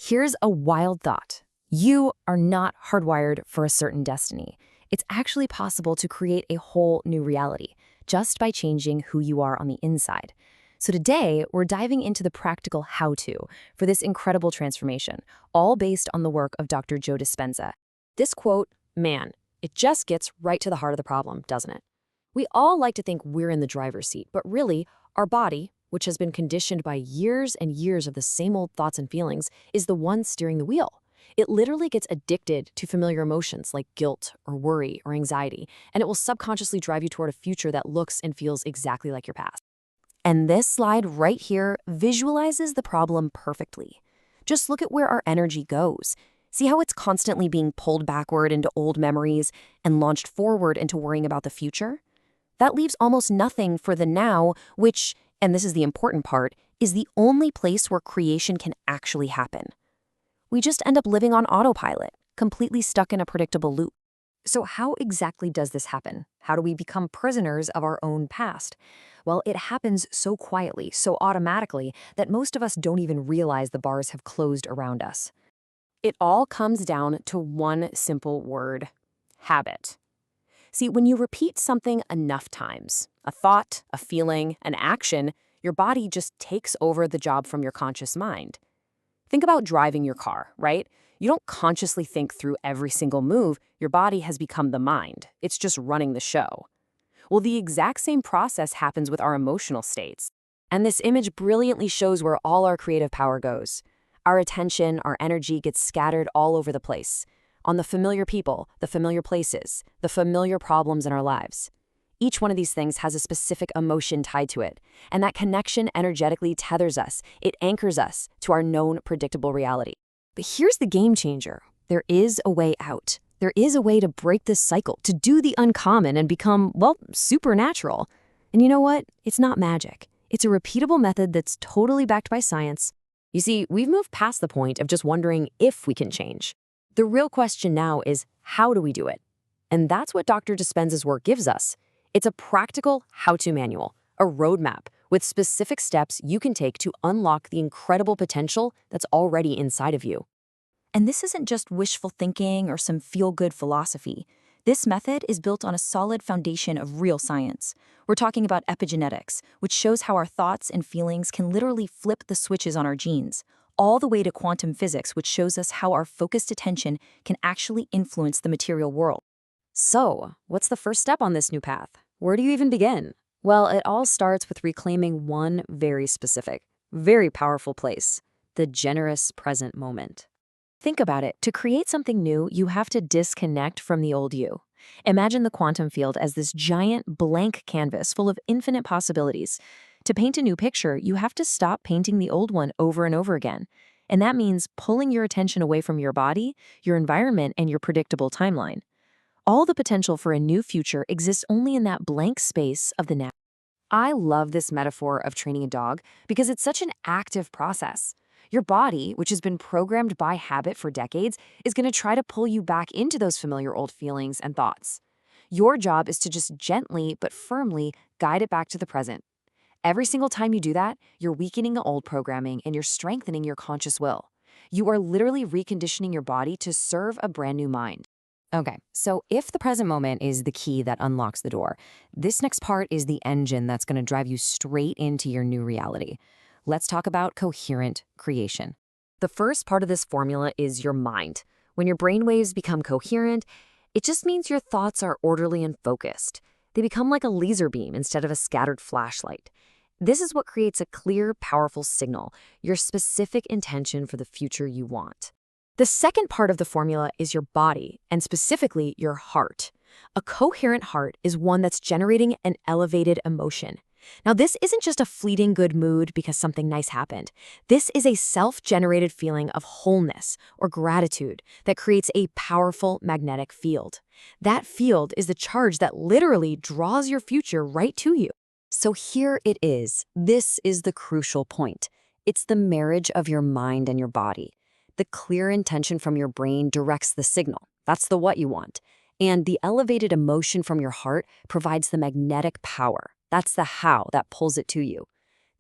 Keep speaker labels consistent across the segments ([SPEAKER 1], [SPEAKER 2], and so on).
[SPEAKER 1] Here's a wild thought. You are not hardwired for a certain destiny. It's actually possible to create a whole new reality just by changing who you are on the inside. So today, we're diving into the practical how-to for this incredible transformation, all based on the work of Dr. Joe Dispenza. This quote, man, it just gets right to the heart of the problem, doesn't it? We all like to think we're in the driver's seat, but really, our body, which has been conditioned by years and years of the same old thoughts and feelings, is the one steering the wheel. It literally gets addicted to familiar emotions like guilt or worry or anxiety, and it will subconsciously drive you toward a future that looks and feels exactly like your past. And this slide right here visualizes the problem perfectly. Just look at where our energy goes. See how it's constantly being pulled backward into old memories and launched forward into worrying about the future? That leaves almost nothing for the now, which, and this is the important part, is the only place where creation can actually happen. We just end up living on autopilot, completely stuck in a predictable loop. So how exactly does this happen? How do we become prisoners of our own past? Well, it happens so quietly, so automatically, that most of us don't even realize the bars have closed around us. It all comes down to one simple word: habit. See, when you repeat something enough times, a thought, a feeling, an action, your body just takes over the job from your conscious mind. Think about driving your car, right? You don't consciously think through every single move. Your body has become the mind. It's just running the show. Well, the exact same process happens with our emotional states. And this image brilliantly shows where all our creative power goes. Our attention, our energy gets scattered all over the place, on the familiar people, the familiar places, the familiar problems in our lives. Each one of these things has a specific emotion tied to it, and that connection energetically tethers us. It anchors us to our known predictable reality. But here's the game changer. There is a way out. There is a way to break this cycle, to do the uncommon and become, well, supernatural. And you know what? It's not magic. It's a repeatable method that's totally backed by science. You see, we've moved past the point of just wondering if we can change. The real question now is, how do we do it? And that's what Dr. Dispenza's work gives us. It's a practical how-to manual, a roadmap with specific steps you can take to unlock the incredible potential that's already inside of you. And this isn't just wishful thinking or some feel-good philosophy. This method is built on a solid foundation of real science. We're talking about epigenetics, which shows how our thoughts and feelings can literally flip the switches on our genes, all the way to quantum physics, which shows us how our focused attention can actually influence the material world. So, what's the first step on this new path? Where do you even begin? Well, it all starts with reclaiming one very specific, very powerful place: the generous present moment. Think about it. To create something new, you have to disconnect from the old you. Imagine the quantum field as this giant blank canvas full of infinite possibilities. To paint a new picture, you have to stop painting the old one over and over again. And that means pulling your attention away from your body, your environment, and your predictable timeline. All the potential for a new future exists only in that blank space of the now. I love this metaphor of training a dog because it's such an active process. Your body, which has been programmed by habit for decades, is going to try to pull you back into those familiar old feelings and thoughts. Your job is to just gently but firmly guide it back to the present. Every single time you do that, you're weakening the old programming and you're strengthening your conscious will. You are literally reconditioning your body to serve a brand new mind. Okay, so if the present moment is the key that unlocks the door, this next part is the engine that's going to drive you straight into your new reality. Let's talk about coherent creation. The first part of this formula is your mind. When your brainwaves become coherent, it just means your thoughts are orderly and focused. They become like a laser beam instead of a scattered flashlight. This is what creates a clear, powerful signal, your specific intention for the future you want. The second part of the formula is your body, and specifically your heart. A coherent heart is one that's generating an elevated emotion. Now, this isn't just a fleeting good mood because something nice happened. This is a self-generated feeling of wholeness or gratitude that creates a powerful magnetic field. That field is the charge that literally draws your future right to you. So here it is. This is the crucial point. It's the marriage of your mind and your body. The clear intention from your brain directs the signal. That's the what you want. And the elevated emotion from your heart provides the magnetic power. That's the how that pulls it to you.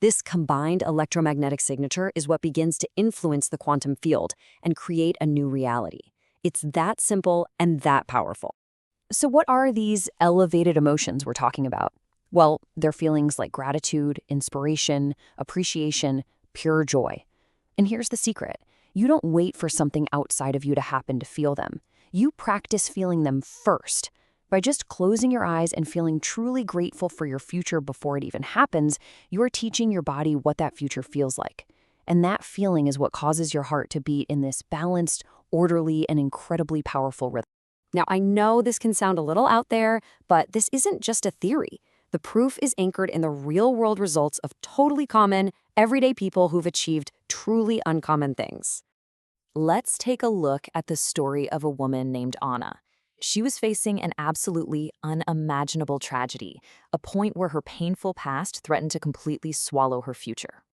[SPEAKER 2] This combined electromagnetic signature is what begins to influence the quantum field and create a new reality. It's that simple and that powerful.
[SPEAKER 1] So what are these elevated emotions we're talking about? Well, they're feelings like gratitude, inspiration, appreciation, pure joy. And here's the secret. You don't wait for something outside of you to happen to feel them. You practice feeling them first. By just closing your eyes and feeling truly grateful for your future before it even happens, you're teaching your body what that future feels like. And that feeling is what causes your heart to beat in this balanced, orderly, and incredibly powerful rhythm. Now, I know this can sound a little out there, but this isn't just a theory. The proof is anchored in the real-world results of totally common, everyday people who've achieved truly uncommon things. Let's take a look at the story of a woman named Anna. She was facing an absolutely unimaginable tragedy, a point where her painful past threatened to completely swallow her future.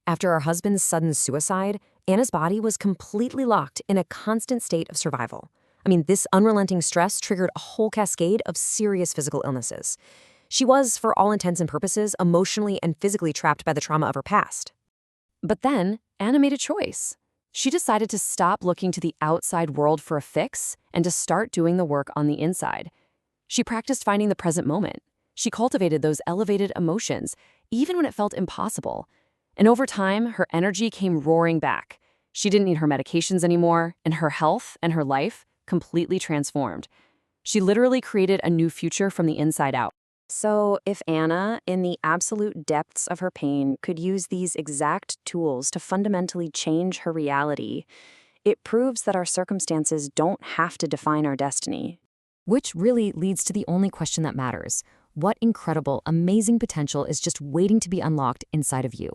[SPEAKER 1] After her husband's sudden suicide, Anna's body was completely locked in a constant state of survival. This unrelenting stress triggered a whole cascade of serious physical illnesses. She was, for all intents and purposes, emotionally and physically trapped by the trauma of her past. But then, Anna made a choice. She decided to stop looking to the outside world for a fix and to start doing the work on the inside. She practiced finding the present moment. She cultivated those elevated emotions, even when it felt impossible. And over time, her energy came roaring back. She didn't need her medications anymore, and her health and her life completely transformed. She literally created a new future from the inside out. So if Anna, in the absolute depths of her pain, could use these exact tools to fundamentally change her reality, it proves that our circumstances don't have to define our destiny. Which really leads to the only question that matters. What incredible, amazing potential is just waiting to be unlocked inside of you?